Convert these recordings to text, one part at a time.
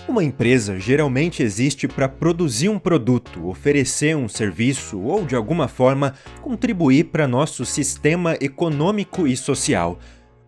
Uma empresa geralmente existe para produzir um produto, oferecer um serviço ou, de alguma forma, contribuir para nosso sistema econômico e social.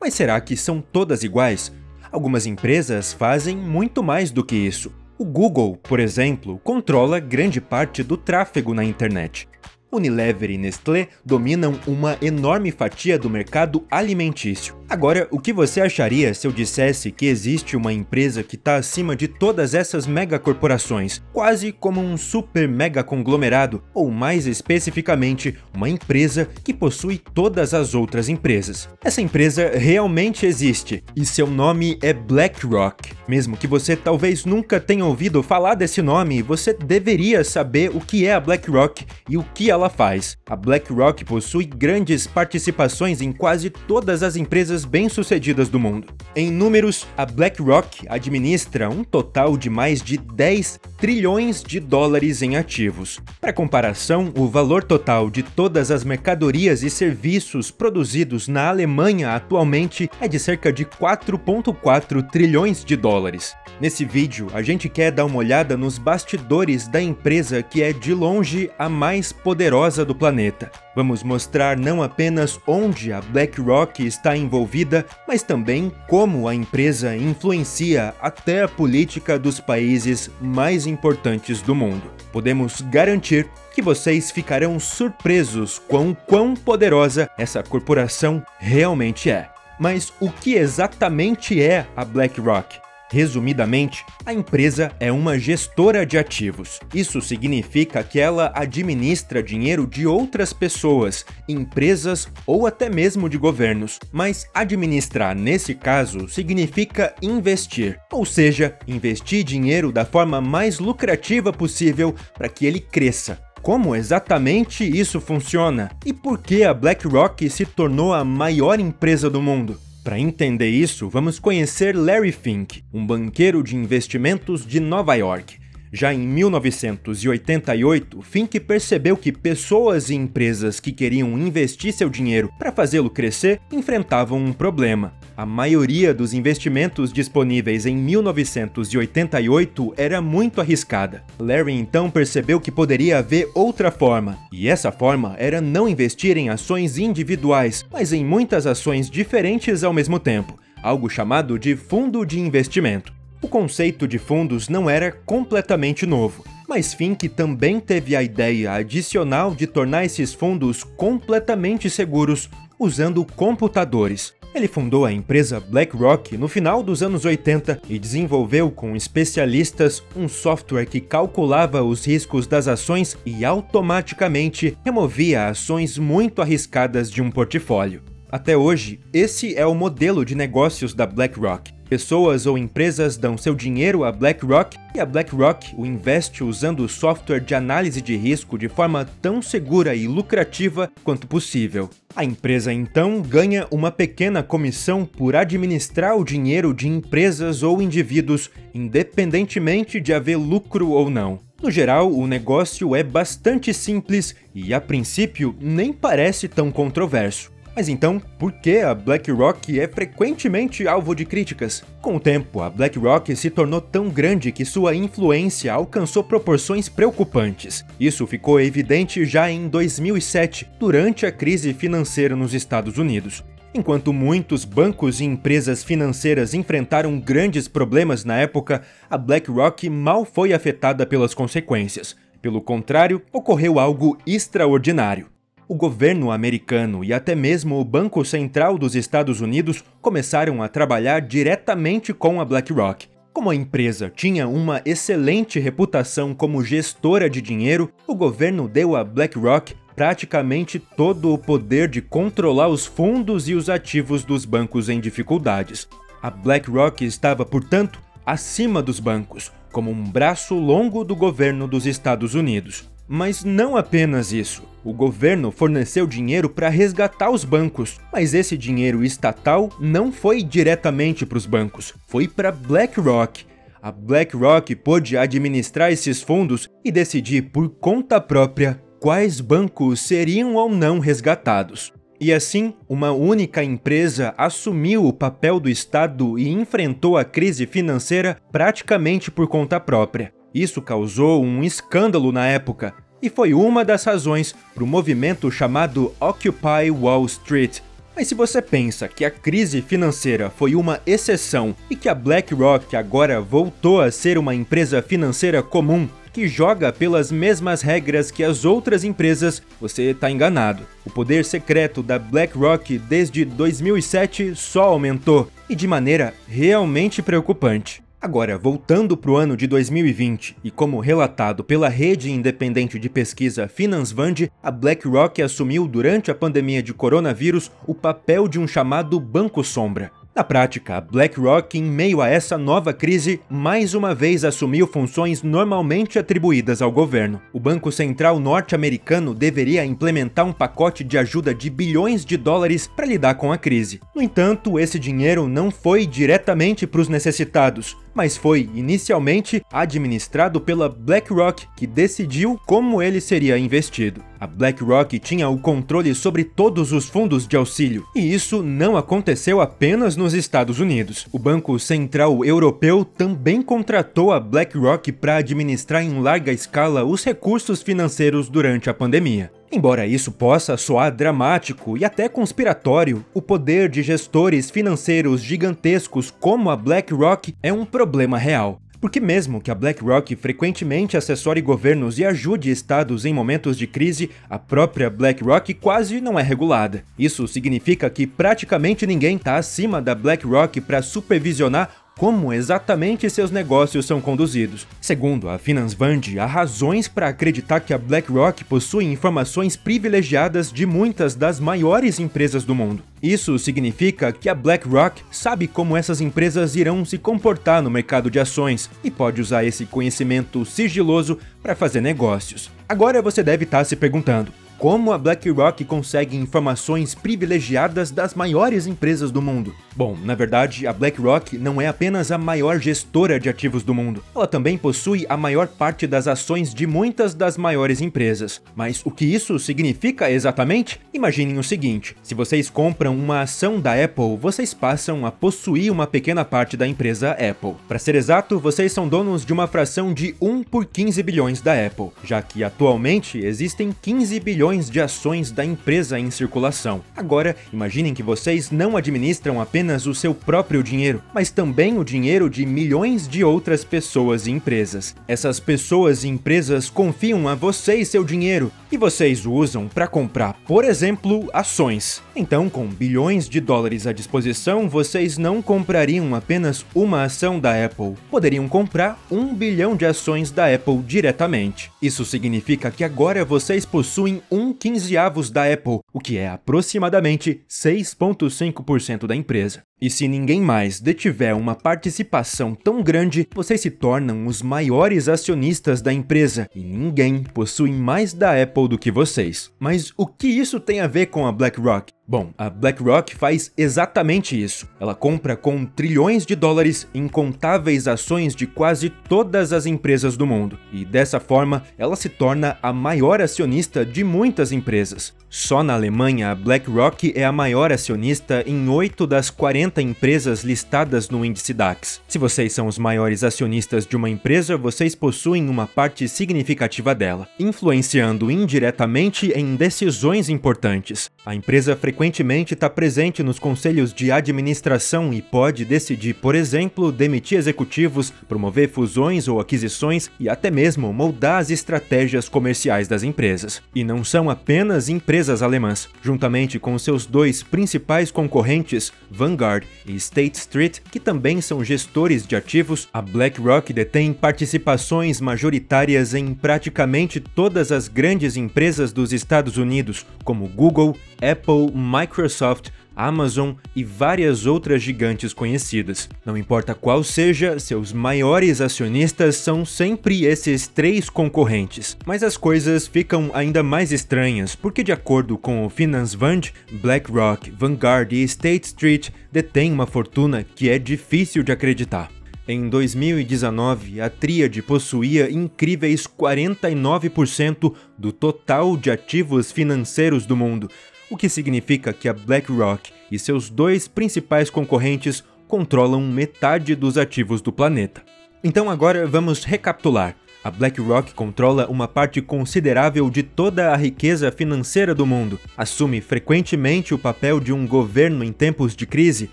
Mas será que são todas iguais? Algumas empresas fazem muito mais do que isso. O Google, por exemplo, controla grande parte do tráfego na internet. Unilever e Nestlé dominam uma enorme fatia do mercado alimentício. Agora, o que você acharia se eu dissesse que existe uma empresa que está acima de todas essas megacorporações, quase como um super mega conglomerado, ou mais especificamente, uma empresa que possui todas as outras empresas? Essa empresa realmente existe, e seu nome é BlackRock. Mesmo que você talvez nunca tenha ouvido falar desse nome, você deveria saber o que é a BlackRock e o que ela faz. A BlackRock possui grandes participações em quase todas as empresas bem-sucedidas do mundo. Em números, a BlackRock administra um total de mais de 10 trilhões de dólares em ativos. Para comparação, o valor total de todas as mercadorias e serviços produzidos na Alemanha atualmente é de cerca de 4,4 trilhões de dólares. Nesse vídeo, a gente quer dar uma olhada nos bastidores da empresa que é de longe a mais poderosa do planeta. Vamos mostrar não apenas onde a BlackRock está envolvida, mas também como a empresa influencia até a política dos países mais importantes do mundo. Podemos garantir que vocês ficarão surpresos com quão poderosa essa corporação realmente é. Mas o que exatamente é a BlackRock? Resumidamente, a empresa é uma gestora de ativos. Isso significa que ela administra dinheiro de outras pessoas, empresas ou até mesmo de governos. Mas administrar, nesse caso, significa investir, ou seja, investir dinheiro da forma mais lucrativa possível para que ele cresça. Como exatamente isso funciona? E por que a BlackRock se tornou a maior empresa do mundo? Para entender isso, vamos conhecer Larry Fink, um banqueiro de investimentos de Nova York. Já em 1988, Fink percebeu que pessoas e empresas que queriam investir seu dinheiro para fazê-lo crescer enfrentavam um problema. A maioria dos investimentos disponíveis em 1988 era muito arriscada. Larry então percebeu que poderia haver outra forma, e essa forma era não investir em ações individuais, mas em muitas ações diferentes ao mesmo tempo, algo chamado de fundo de investimento. O conceito de fundos não era completamente novo, mas Fink também teve a ideia adicional de tornar esses fundos completamente seguros usando computadores. Ele fundou a empresa BlackRock no final dos anos 80 e desenvolveu com especialistas um software que calculava os riscos das ações e automaticamente removia ações muito arriscadas de um portfólio. Até hoje, esse é o modelo de negócios da BlackRock. Pessoas ou empresas dão seu dinheiro à BlackRock e a BlackRock o investe usando o software de análise de risco de forma tão segura e lucrativa quanto possível. A empresa então ganha uma pequena comissão por administrar o dinheiro de empresas ou indivíduos, independentemente de haver lucro ou não. No geral, o negócio é bastante simples e, a princípio, nem parece tão controverso. Mas então, por que a BlackRock é frequentemente alvo de críticas? Com o tempo, a BlackRock se tornou tão grande que sua influência alcançou proporções preocupantes. Isso ficou evidente já em 2007, durante a crise financeira nos Estados Unidos. Enquanto muitos bancos e empresas financeiras enfrentaram grandes problemas na época, a BlackRock mal foi afetada pelas consequências. Pelo contrário, ocorreu algo extraordinário. O governo americano e até mesmo o Banco Central dos Estados Unidos começaram a trabalhar diretamente com a BlackRock. Como a empresa tinha uma excelente reputação como gestora de dinheiro, o governo deu à BlackRock praticamente todo o poder de controlar os fundos e os ativos dos bancos em dificuldades. A BlackRock estava, portanto, acima dos bancos, como um braço longo do governo dos Estados Unidos. Mas não apenas isso. O governo forneceu dinheiro para resgatar os bancos, mas esse dinheiro estatal não foi diretamente para os bancos, foi para BlackRock. A BlackRock pôde administrar esses fundos e decidir por conta própria quais bancos seriam ou não resgatados. E assim, uma única empresa assumiu o papel do Estado e enfrentou a crise financeira praticamente por conta própria. Isso causou um escândalo na época e foi uma das razões para o movimento chamado Occupy Wall Street. Mas se você pensa que a crise financeira foi uma exceção e que a BlackRock agora voltou a ser uma empresa financeira comum, que joga pelas mesmas regras que as outras empresas, você está enganado. O poder secreto da BlackRock desde 2007 só aumentou, e de maneira realmente preocupante. Agora, voltando para o ano de 2020, e como relatado pela rede independente de pesquisa FinansVand, a BlackRock assumiu durante a pandemia de coronavírus o papel de um chamado banco sombra. Na prática, a BlackRock, em meio a essa nova crise, mais uma vez assumiu funções normalmente atribuídas ao governo. O Banco Central norte-americano deveria implementar um pacote de ajuda de bilhões de dólares para lidar com a crise. No entanto, esse dinheiro não foi diretamente para os necessitados, mas foi inicialmente administrado pela BlackRock, que decidiu como ele seria investido. A BlackRock tinha o controle sobre todos os fundos de auxílio, e isso não aconteceu apenas nos Estados Unidos. O Banco Central Europeu também contratou a BlackRock para administrar em larga escala os recursos financeiros durante a pandemia. Embora isso possa soar dramático e até conspiratório, o poder de gestores financeiros gigantescos como a BlackRock é um problema real. Porque mesmo que a BlackRock frequentemente assessore governos e ajude estados em momentos de crise, a própria BlackRock quase não é regulada. Isso significa que praticamente ninguém está acima da BlackRock para supervisionar como exatamente seus negócios são conduzidos. Segundo a FinansVand, há razões para acreditar que a BlackRock possui informações privilegiadas de muitas das maiores empresas do mundo. Isso significa que a BlackRock sabe como essas empresas irão se comportar no mercado de ações e pode usar esse conhecimento sigiloso para fazer negócios. Agora você deve estar se perguntando: como a BlackRock consegue informações privilegiadas das maiores empresas do mundo? Bom, na verdade, a BlackRock não é apenas a maior gestora de ativos do mundo. Ela também possui a maior parte das ações de muitas das maiores empresas. Mas o que isso significa exatamente? Imaginem o seguinte: se vocês compram uma ação da Apple, vocês passam a possuir uma pequena parte da empresa Apple. Para ser exato, vocês são donos de uma fração de 1 por 15 bilhões da Apple, já que atualmente existem 15 bilhões de ações da empresa em circulação. Agora, imaginem que vocês não administram apenas o seu próprio dinheiro, mas também o dinheiro de milhões de outras pessoas e empresas. Essas pessoas e empresas confiam a vocês seu dinheiro e vocês o usam para comprar, por exemplo, ações. Então, com bilhões de dólares à disposição, vocês não comprariam apenas uma ação da Apple. Poderiam comprar 1 bilhão de ações da Apple diretamente. Isso significa que agora vocês possuem 1/15 da Apple, o que é aproximadamente 6,5% da empresa. E se ninguém mais detiver uma participação tão grande, vocês se tornam os maiores acionistas da empresa e ninguém possui mais da Apple do que vocês. Mas o que isso tem a ver com a BlackRock? Bom, a BlackRock faz exatamente isso. Ela compra com trilhões de dólares incontáveis ações de quase todas as empresas do mundo. E dessa forma, ela se torna a maior acionista de muitas empresas. Só na Alemanha, a BlackRock é a maior acionista em 8 das 40 empresas listadas no índice DAX. Se vocês são os maiores acionistas de uma empresa, vocês possuem uma parte significativa dela, influenciando indiretamente em decisões importantes. A empresa frequentemente está presente nos conselhos de administração e pode decidir, por exemplo, demitir executivos, promover fusões ou aquisições e até mesmo moldar as estratégias comerciais das empresas. E não são apenas empresas alemãs. Juntamente com seus dois principais concorrentes, Vanguard e State Street, que também são gestores de ativos, a BlackRock detém participações majoritárias em praticamente todas as grandes empresas dos Estados Unidos, como Google, Apple, Microsoft, Amazon e várias outras gigantes conhecidas. Não importa qual seja, seus maiores acionistas são sempre esses 3 concorrentes. Mas as coisas ficam ainda mais estranhas, porque de acordo com o FinansVand, BlackRock, Vanguard e State Street detêm uma fortuna que é difícil de acreditar. Em 2019, a tríade possuía incríveis 49% do total de ativos financeiros do mundo, o que significa que a BlackRock e seus dois principais concorrentes controlam metade dos ativos do planeta. Então agora vamos recapitular. A BlackRock controla uma parte considerável de toda a riqueza financeira do mundo, assume frequentemente o papel de um governo em tempos de crise,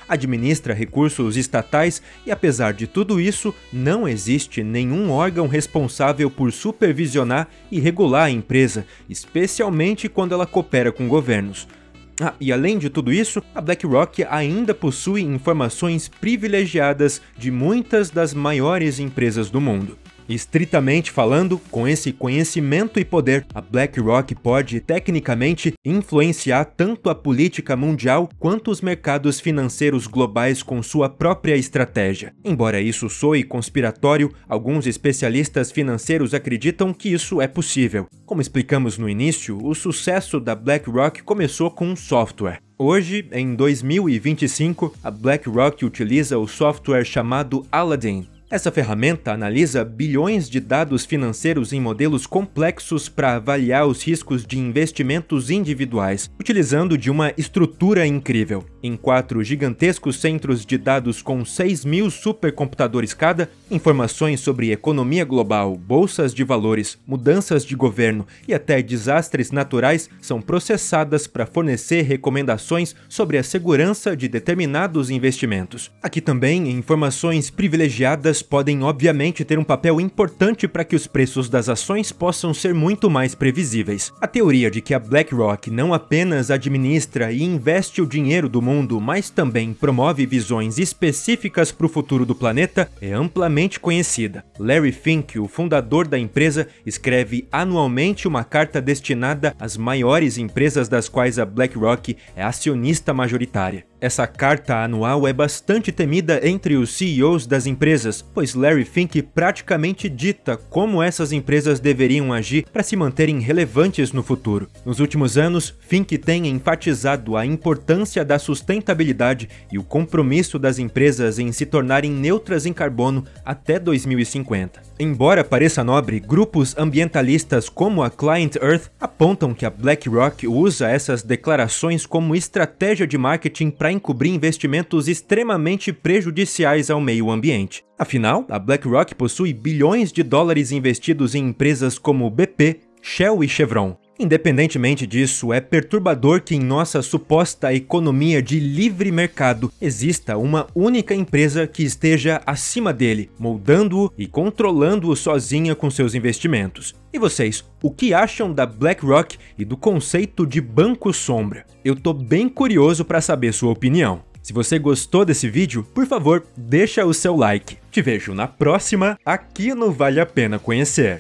administra recursos estatais e, apesar de tudo isso, não existe nenhum órgão responsável por supervisionar e regular a empresa, especialmente quando ela coopera com governos. E além de tudo isso, a BlackRock ainda possui informações privilegiadas de muitas das maiores empresas do mundo. Estritamente falando, com esse conhecimento e poder, a BlackRock pode, tecnicamente, influenciar tanto a política mundial quanto os mercados financeiros globais com sua própria estratégia. Embora isso soe conspiratório, alguns especialistas financeiros acreditam que isso é possível. Como explicamos no início, o sucesso da BlackRock começou com um software. Hoje, em 2025, a BlackRock utiliza o software chamado Aladdin. Essa ferramenta analisa bilhões de dados financeiros em modelos complexos para avaliar os riscos de investimentos individuais, utilizando de uma estrutura incrível. Em 4 gigantescos centros de dados com 6.000 supercomputadores cada, informações sobre economia global, bolsas de valores, mudanças de governo e até desastres naturais são processadas para fornecer recomendações sobre a segurança de determinados investimentos. Aqui também, informações privilegiadas podem obviamente ter um papel importante para que os preços das ações possam ser muito mais previsíveis. A teoria de que a BlackRock não apenas administra e investe o dinheiro do mundo, mas também promove visões específicas para o futuro do planeta é amplamente conhecida. Larry Fink, o fundador da empresa, escreve anualmente uma carta destinada às maiores empresas das quais a BlackRock é acionista majoritária. Essa carta anual é bastante temida entre os CEOs das empresas, pois Larry Fink praticamente dita como essas empresas deveriam agir para se manterem relevantes no futuro. Nos últimos anos, Fink tem enfatizado a importância da sustentabilidade e o compromisso das empresas em se tornarem neutras em carbono até 2050. Embora pareça nobre, grupos ambientalistas como a Client Earth apontam que a BlackRock usa essas declarações como estratégia de marketing para encobrir investimentos extremamente prejudiciais ao meio ambiente. Afinal, a BlackRock possui bilhões de dólares investidos em empresas como BP, Shell e Chevron. Independentemente disso, é perturbador que em nossa suposta economia de livre mercado exista uma única empresa que esteja acima dele, moldando-o e controlando-o sozinha com seus investimentos. E vocês, o que acham da BlackRock e do conceito de banco sombra? Eu tô bem curioso para saber sua opinião. Se você gostou desse vídeo, por favor, deixa o seu like. Te vejo na próxima, aqui no Vale a Pena Conhecer.